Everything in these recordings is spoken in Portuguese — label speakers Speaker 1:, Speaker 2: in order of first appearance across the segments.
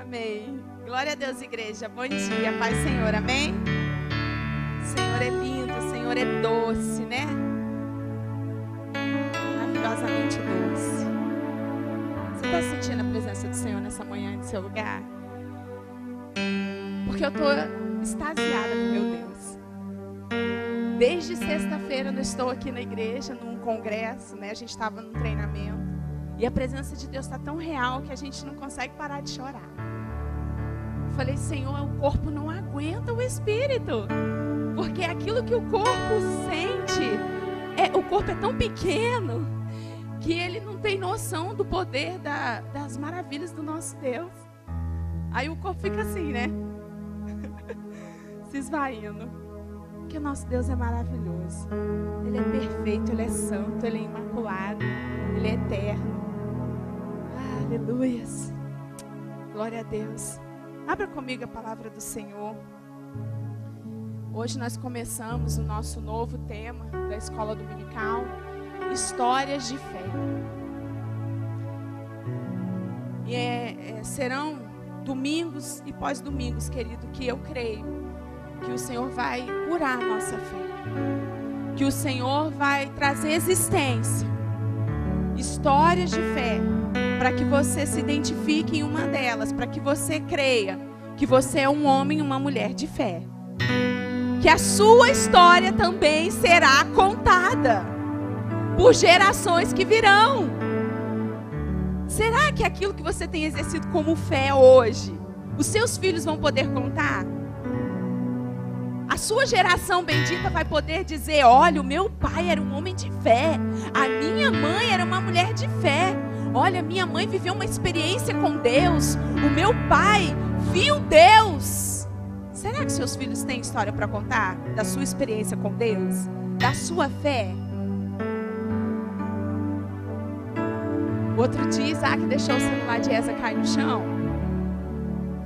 Speaker 1: Amém. Glória a Deus, igreja. Bom dia, paz, Senhor. Amém? O Senhor é lindo, o Senhor é doce, né? Maravilhosamente doce. Você está sentindo a presença do Senhor nessa manhã no seu lugar? Porque eu estou extasiada com meu Deus. Desde sexta-feira eu estou aqui na igreja, num congresso, né? A gente estava num treinamento. E a presença de Deus está tão real que a gente não consegue parar de chorar. Eu falei, Senhor, o corpo não aguenta o Espírito. Porque aquilo que o corpo sente, o corpo é tão pequeno que ele não tem noção do poder das maravilhas do nosso Deus. Aí o corpo fica assim, né? Se esvaindo. Porque o nosso Deus é maravilhoso. Ele é perfeito, Ele é santo, Ele é imaculado, Ele é eterno. Aleluias. Glória a Deus. Abra comigo a palavra do Senhor. Hoje nós começamos o nosso novo tema da escola dominical, Histórias de Fé. E serão domingos e pós-domingos, querido, que eu creio que o Senhor vai curar a nossa fé. Que o Senhor vai trazer existência. Histórias de fé. Para que você se identifique em uma delas. Para que você creia que você é um homem e uma mulher de fé. Que a sua história também será contada por gerações que virão. Será que aquilo que você tem exercido como fé hoje, os seus filhos vão poder contar? A sua geração bendita vai poder dizer, olha, o meu pai era um homem de fé, a minha mãe era uma mulher de fé, olha, minha mãe viveu uma experiência com Deus, o meu pai viu Deus. Será que seus filhos têm história para contar da sua experiência com Deus, da sua fé? Outro dia, Isaac deixou o celular de Esa cair no chão.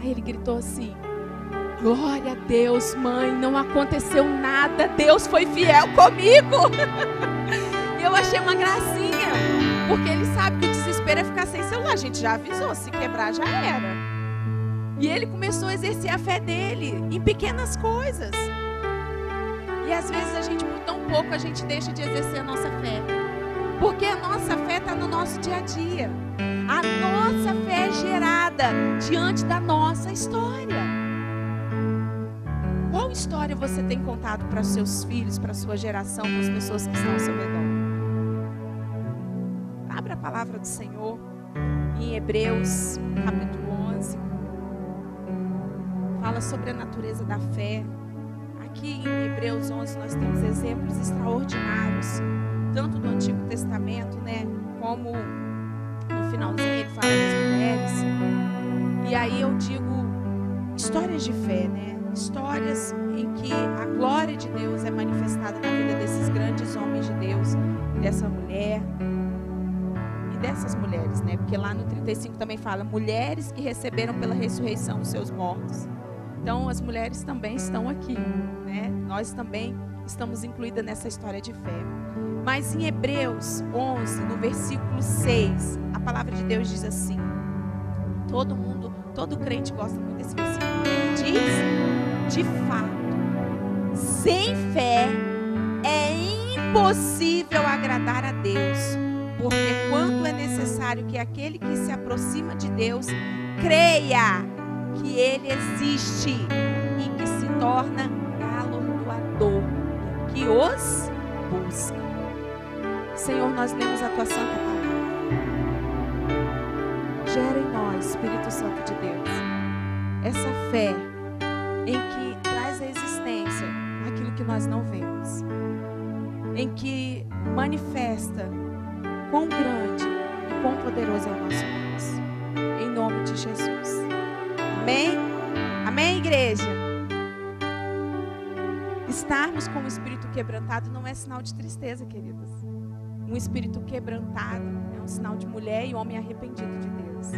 Speaker 1: Aí ele gritou assim, glória a Deus, mãe, não aconteceu nada, Deus foi fiel comigo. E eu achei uma gracinha, porque ele sabe que o desespero é ficar sem celular. A gente já avisou, se quebrar já era. E ele começou a exercer a fé dele em pequenas coisas. E às vezes a gente, por tão pouco, a gente deixa de exercer a nossa fé. Porque a nossa fé está no nosso dia a dia. A nossa fé é gerada diante da nossa história. Qual história você tem contado para os seus filhos, para a sua geração, para as pessoas que estão ao seu redor? Abra a palavra do Senhor em Hebreus, capítulo 11. Fala sobre a natureza da fé. Aqui em Hebreus 11 nós temos exemplos extraordinários, tanto do Antigo Testamento, né, como no finalzinho ele fala das mulheres. E aí eu digo histórias de fé, né? Histórias em que a glória de Deus é manifestada na vida desses grandes homens de Deus, dessa mulher e dessas mulheres, né? Porque lá no 35 também fala mulheres que receberam pela ressurreição os seus mortos. Então as mulheres também estão aqui, né? Nós também estamos incluídas nessa história de fé. Mas em Hebreus 11, no versículo 6, a palavra de Deus diz assim, todo crente gosta muito desse versículo, ele diz, de fato, sem fé é impossível agradar a Deus, porque quanto é necessário que aquele que se aproxima de Deus creia que Ele existe e que se torna galardoador que os busca. Senhor, nós lemos a Tua Santa Palavra. Gera em nós, Espírito Santo de Deus, essa fé em que traz a existência aquilo que nós não vemos, em que manifesta quão grande e quão poderoso é o nosso Deus. Em nome de Jesus. Amém? Amém, igreja? Estarmos com o espírito quebrantado não é sinal de tristeza, queridos. Um espírito quebrantado é um sinal de mulher e homem arrependido de Deus.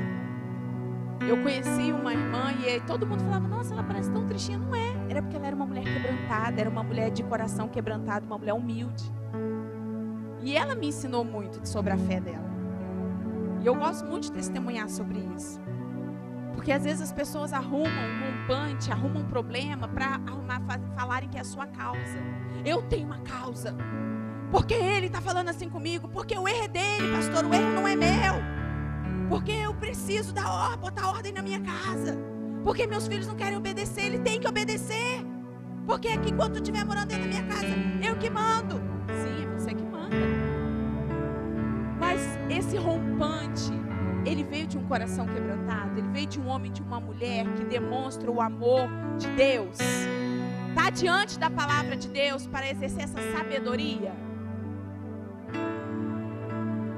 Speaker 1: Eu conheci uma irmã e todo mundo falava, nossa, ela parece tão tristinha. Não é, era porque ela era uma mulher quebrantada, era uma mulher de coração quebrantado, uma mulher humilde. E ela me ensinou muito sobre a fé dela. E eu gosto muito de testemunhar sobre isso. Porque às vezes as pessoas arrumam um rompante, arrumam um problema para falarem que é a sua causa. Eu tenho uma causa. Porque ele está falando assim comigo, porque o erro é dele, pastor, o erro não é meu. Porque eu preciso botar ordem na minha casa. Porque meus filhos não querem obedecer, ele tem que obedecer. Porque aqui enquanto tu estiver morando dentro da minha casa, eu que mando. Sim, é você que manda. Mas esse rompante, ele veio de um coração quebrantado, ele veio de um homem, de uma mulher que demonstra o amor de Deus. Está diante da palavra de Deus para exercer essa sabedoria.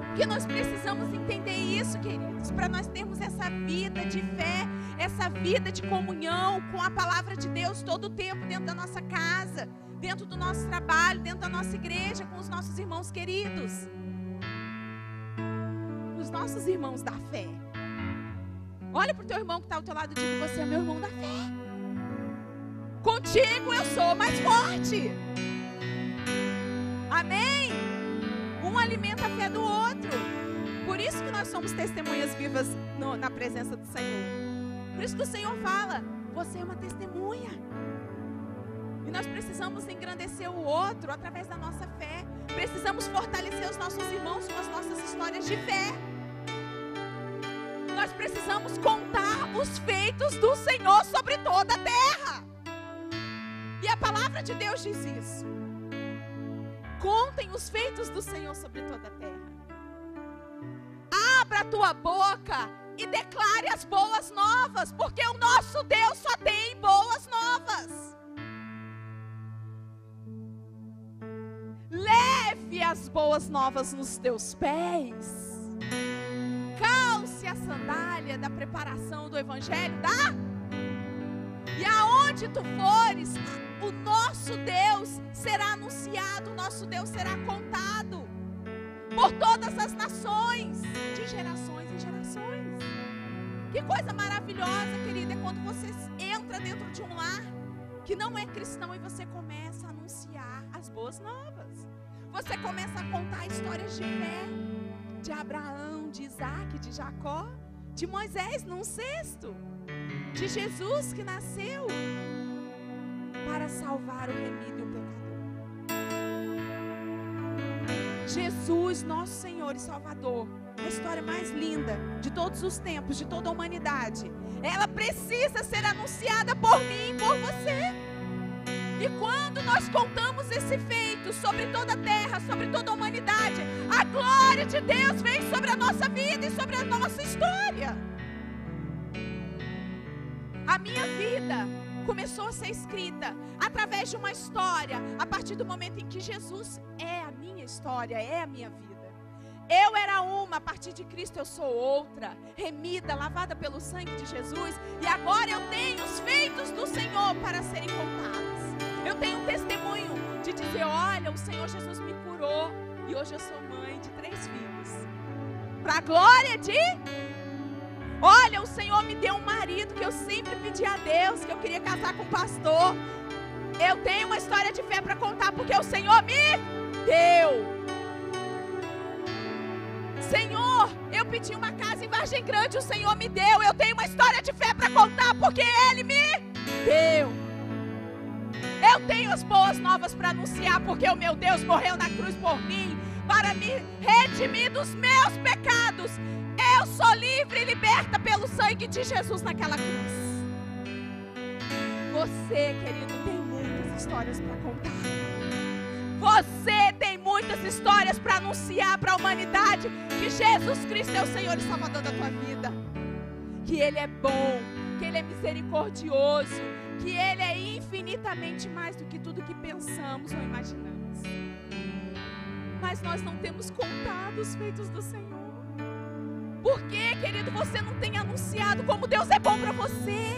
Speaker 1: Porque nós precisamos entender isso, queridos, para nós termos essa vida de fé, essa vida de comunhão com a palavra de Deus todo o tempo dentro da nossa casa, dentro do nosso trabalho, dentro da nossa igreja, com os nossos irmãos queridos. Os nossos irmãos da fé. Olha para o teu irmão que está ao teu lado e diga: você é meu irmão da fé. Contigo eu sou mais forte. Amém? Um alimenta a fé do outro. Por isso que nós somos testemunhas vivas na presença do Senhor. Por isso que o Senhor fala: você é uma testemunha. E nós precisamos engrandecer o outro através da nossa fé. Precisamos fortalecer os nossos irmãos com as nossas histórias de fé. Nós precisamos contar os feitos do Senhor sobre toda a terra. E a palavra de Deus diz isso. Contem os feitos do Senhor sobre toda a terra. Abra a tua boca e declare as boas novas, porque o nosso Deus só tem boas novas. Leve as boas novas nos teus pés. Calce a sandália da preparação do evangelho, tá? E aonde tu fores, o nosso Deus será anunciado, o nosso Deus será contado por todas as nações, de gerações em gerações. Que coisa maravilhosa, querida, é quando você entra dentro de um lar que não é cristão e você começa a anunciar as boas novas. Você começa a contar histórias de fé, de Abraão, de Isaac, de Jacó, de Moisés num cesto, de Jesus que nasceu para salvar o remido e o pecador. Jesus, nosso Senhor e Salvador, a história mais linda de todos os tempos, de toda a humanidade, ela precisa ser anunciada por mim e por você. E quando nós contamos esse feito sobre toda a terra, sobre toda a humanidade, a glória de Deus vem sobre a nossa vida e sobre a nossa história. A minha vida começou a ser escrita através de uma história, a partir do momento em que Jesus é a minha história, é a minha vida. Eu era uma, a partir de Cristo eu sou outra, remida, lavada pelo sangue de Jesus, e agora eu tenho os feitos do Senhor para serem contados. Eu tenho um testemunho de dizer: olha, o Senhor Jesus me curou, e hoje eu sou mãe de 3 filhos. Para a glória de... Olha, o Senhor me deu um marido que eu sempre pedi a Deus, que eu queria casar com um pastor. Eu tenho uma história de fé para contar, porque o Senhor me deu. Senhor, eu pedi uma casa em Vargem Grande, o Senhor me deu. Eu tenho uma história de fé para contar, porque Ele me deu. Eu tenho as boas novas para anunciar, porque o meu Deus morreu na cruz por mim, para me redimir dos meus pecados. Eu sou livre e liberta pelo sangue de Jesus naquela cruz. Você, querido, tem muitas histórias para contar. Você tem muitas histórias para anunciar para a humanidade que Jesus Cristo é o Senhor e Salvador da tua vida. Que Ele é bom, que Ele é misericordioso, que Ele é infinitamente mais do que tudo que pensamos ou imaginamos. Mas nós não temos contado os feitos do Senhor. Por que, querido, você não tem anunciado como Deus é bom para você?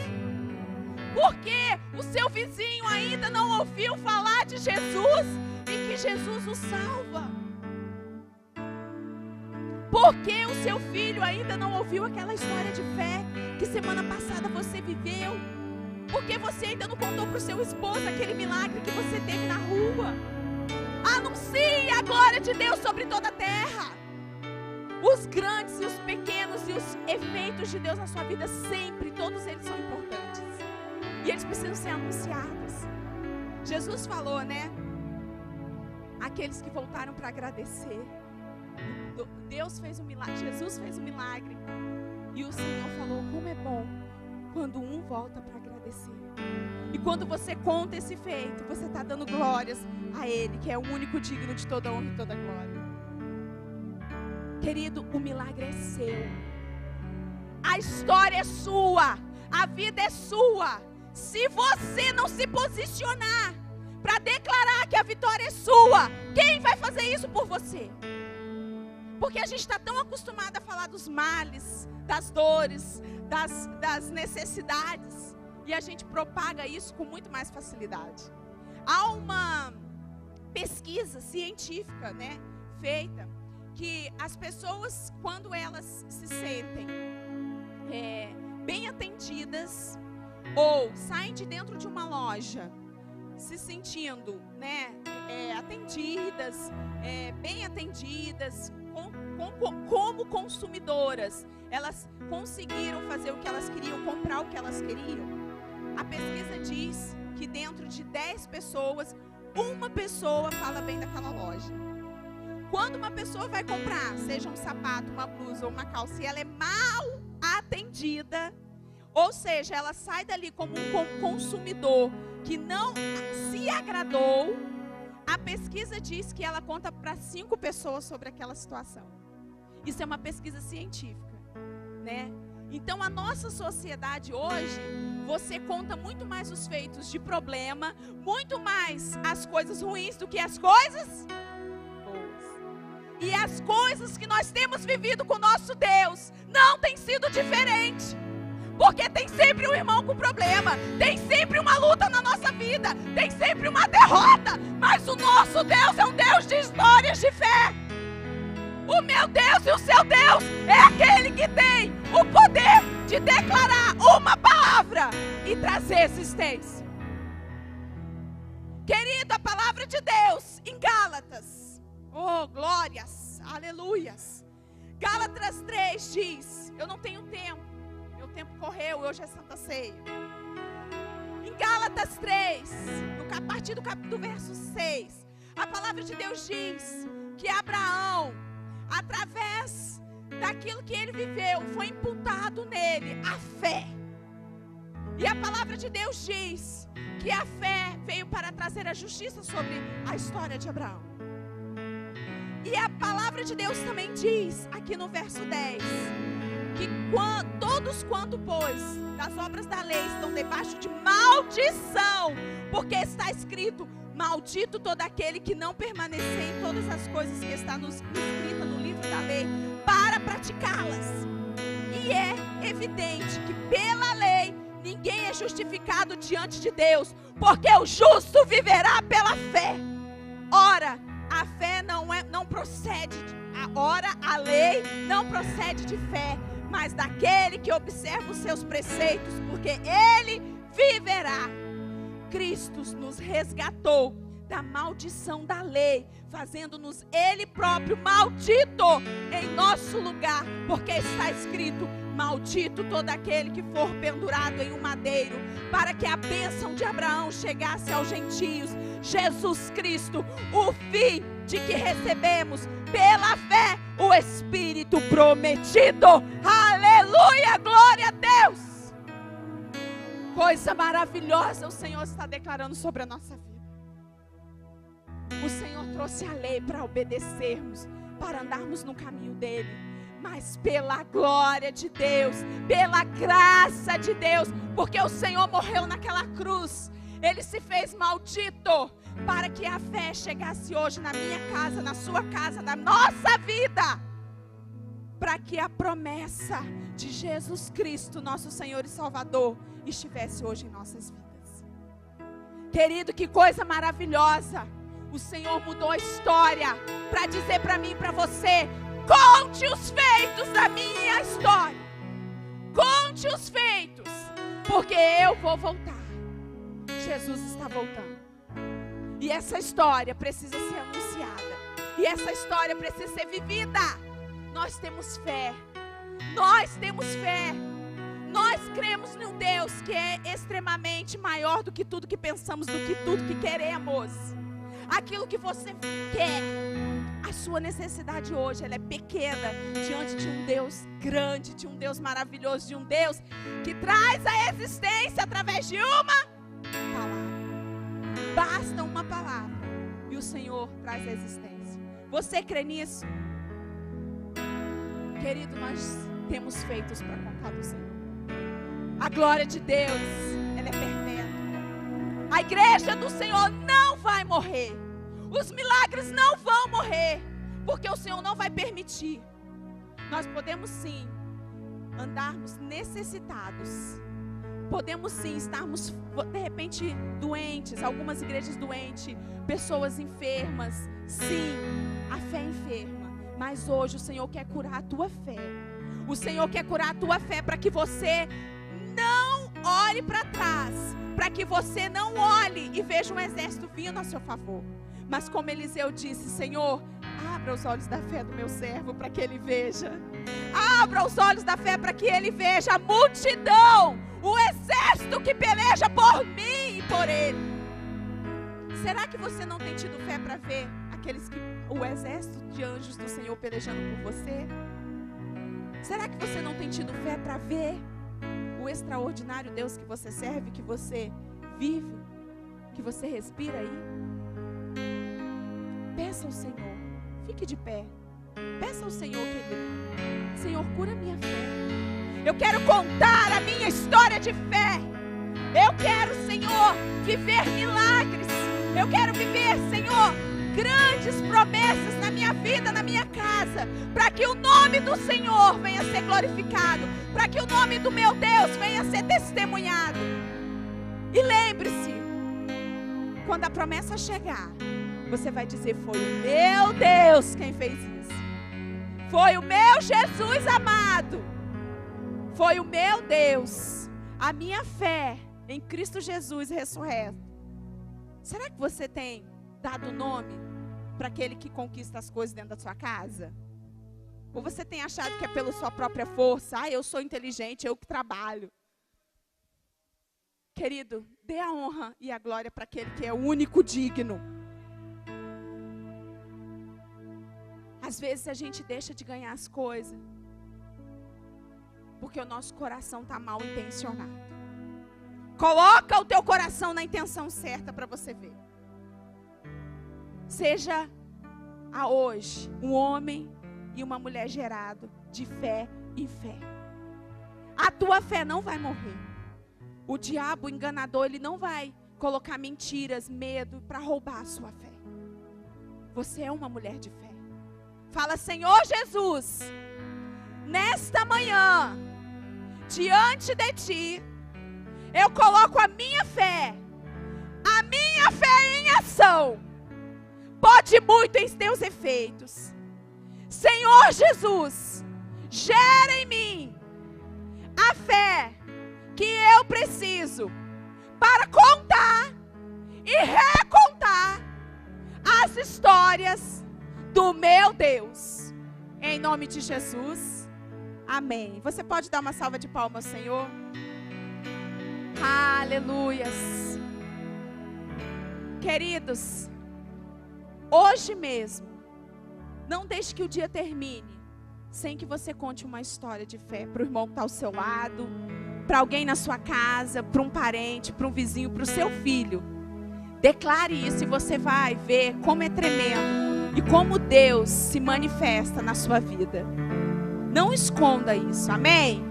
Speaker 1: Por que o seu vizinho ainda não ouviu falar de Jesus e que Jesus o salva? Por que o seu filho ainda não ouviu aquela história de fé que semana passada você viveu? Por que você ainda não contou para o seu esposo aquele milagre que você teve na rua? Anuncie a glória de Deus sobre toda a terra. Os grandes e os pequenos e os efeitos de Deus na sua vida sempre, todos eles são importantes. E eles precisam ser anunciados. Jesus falou, né? Aqueles que voltaram para agradecer. Deus fez um milagre, Jesus fez um milagre. E o Senhor falou, como é bom quando um volta para agradecer. E quando você conta esse feito, você está dando glórias a Ele, que é o único digno de toda honra e toda glória. Querido, o milagre é seu. A história é sua. A vida é sua. Se você não se posicionar para declarar que a vitória é sua, quem vai fazer isso por você? Porque a gente está tão acostumado a falar dos males, das dores, das necessidades, e a gente propaga isso com muito mais facilidade. Há uma pesquisa científica, né, feita, que as pessoas, quando elas se sentem bem atendidas, ou saem de dentro de uma loja, se sentindo, né, atendidas, bem atendidas, como consumidoras, elas conseguiram fazer o que elas queriam, comprar o que elas queriam. A pesquisa diz que dentro de 10 pessoas, uma pessoa fala bem daquela loja. Quando uma pessoa vai comprar, seja um sapato, uma blusa ou uma calça, e ela é mal atendida, ou seja, ela sai dali como um consumidor que não se agradou, a pesquisa diz que ela conta para 5 pessoas sobre aquela situação. Isso é uma pesquisa científica, né? Então, a nossa sociedade hoje, você conta muito mais os feitos de problema, muito mais as coisas ruins do que as coisas boas. E as coisas que nós temos vivido com o nosso Deus não tem sido diferente. Porque tem sempre um irmão com problema, tem sempre uma luta na nossa vida, tem sempre uma derrota. Mas o nosso Deus é um Deus de histórias de fé. O meu Deus e o seu Deus é aquele que tem o poder de declarar uma palavra e trazer existência. Querido, a palavra de Deus em Gálatas, oh glórias, aleluias. Gálatas 3 diz, eu não tenho tempo, meu tempo correu, hoje é Santa Ceia. Em Gálatas 3, a partir do verso 6, a palavra de Deus diz que Abraão, através daquilo que ele viveu, foi imputado nele a fé. E a palavra de Deus diz que a fé veio para trazer a justiça sobre a história de Abraão. E a palavra de Deus também diz, aqui no verso 10, que todos quanto, pois, das obras da lei estão debaixo de maldição, porque está escrito, maldito todo aquele que não permanecer em todas as coisas que está escrita no livro da lei, para praticá-las. E é evidente que pela lei, ninguém é justificado diante de Deus, porque o justo viverá pela fé. Ora, a fé não procede, a lei não procede de fé, mas daquele que observa os seus preceitos, porque ele viverá. Cristo nos resgatou da maldição da lei, fazendo-nos ele próprio maldito em nosso lugar, porque está escrito, maldito todo aquele que for pendurado em um madeiro, para que a bênção de Abraão chegasse aos gentios. Jesus Cristo, o fim de que recebemos pela fé o Espírito prometido. Aleluia, glória a Deus. Coisa maravilhosa o Senhor está declarando sobre a nossa vida. O Senhor trouxe a lei para obedecermos, para andarmos no caminho dele. Mas pela glória de Deus, pela graça de Deus, porque o Senhor morreu naquela cruz, ele se fez maldito, para que a fé chegasse hoje na minha casa, na sua casa, na nossa vida, para que a promessa de Jesus Cristo, nosso Senhor e Salvador, estivesse hoje em nossas vidas. Querido, que coisa maravilhosa. O Senhor mudou a história para dizer para mim e para você, conte os feitos da minha história. Conte os feitos, porque eu vou voltar. Jesus está voltando. E essa história precisa ser anunciada. E essa história precisa ser vivida. nós temos fé. Nós temos fé. Nós cremos num Deus que é extremamente maior do que tudo que pensamos, do que tudo que queremos. Aquilo que você quer, a sua necessidade hoje, ela é pequena diante de um Deus grande, de um Deus maravilhoso, de um Deus que traz a existência através de uma palavra. Basta uma palavra e o Senhor traz a existência. Você crê nisso? Querido, nós temos feitos para contar do Senhor. A glória de Deus, ela é perpétua. A igreja do Senhor não vai morrer. Os milagres não vão morrer, porque o Senhor não vai permitir. Nós podemos sim andarmos necessitados. Podemos sim estarmos, de repente, doentes, algumas igrejas doentes, pessoas enfermas. Sim, a fé é enferma. Mas hoje o Senhor quer curar a tua fé. O Senhor quer curar a tua fé para que você não olhe para trás, para que você não olhe e veja um exército vindo a seu favor. Mas como Eliseu disse, Senhor, abra os olhos da fé do meu servo para que ele veja. Abra os olhos da fé para que ele veja a multidão, o exército que peleja por mim e por ele. Será que você não tem tido fé para ver o exército de anjos do Senhor pelejando por você? Será que você não tem tido fé para ver o extraordinário Deus que você serve, que você vive, que você respira aí? Peça ao Senhor, fique de pé. Peça ao Senhor, querido. Senhor, cura minha fé. Eu quero contar a minha história de fé. Eu quero, Senhor, viver milagres. Eu quero viver, Senhor, grandes promessas na minha vida, na minha casa, para que o nome do Senhor venha ser glorificado, para que o nome do meu Deus venha ser testemunhado. E lembre-se, quando a promessa chegar, você vai dizer, foi o meu Deus quem fez isso. Foi o meu Jesus amado. Foi o meu Deus. A minha fé em Cristo Jesus ressurreto. Será que você tem dado nome para aquele que conquista as coisas dentro da sua casa? Ou você tem achado que é pela sua própria força? Eu sou inteligente, eu que trabalho. Querido, dê a honra e a glória para aquele que é o único digno. Às vezes a gente deixa de ganhar as coisas porque o nosso coração está mal intencionado. Coloca o teu coração na intenção certa para você ver. Seja a hoje um homem e uma mulher gerado de fé em fé. A tua fé não vai morrer. O diabo, o enganador, ele não vai colocar mentiras, medo para roubar a sua fé. Você é uma mulher de fé. Fala, Senhor Jesus, nesta manhã, diante de Ti, eu coloco a minha fé em ação. Pode muito em teus efeitos. Senhor Jesus, gera em mim a fé que eu preciso para contar e recontar as histórias do meu Deus. Em nome de Jesus. Amém. Você pode dar uma salva de palmas ao Senhor? Aleluias. Queridos, hoje mesmo, não deixe que o dia termine sem que você conte uma história de fé para o irmão que está ao seu lado, para alguém na sua casa, para um parente, para um vizinho, para o seu filho. Declare isso e você vai ver como é tremendo e como Deus se manifesta na sua vida. Não esconda isso, amém?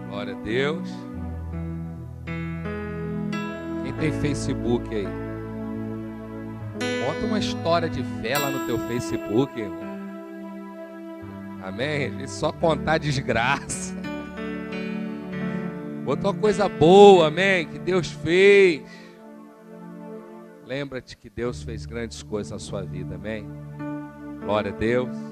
Speaker 2: Glória a Deus. Quem tem Facebook aí? Conta uma história de fé lá no teu Facebook, irmão. Amém? A gente só contar desgraça. Conta uma coisa boa, amém? Que Deus fez. Lembra-te que Deus fez grandes coisas na sua vida, amém? Glória a Deus.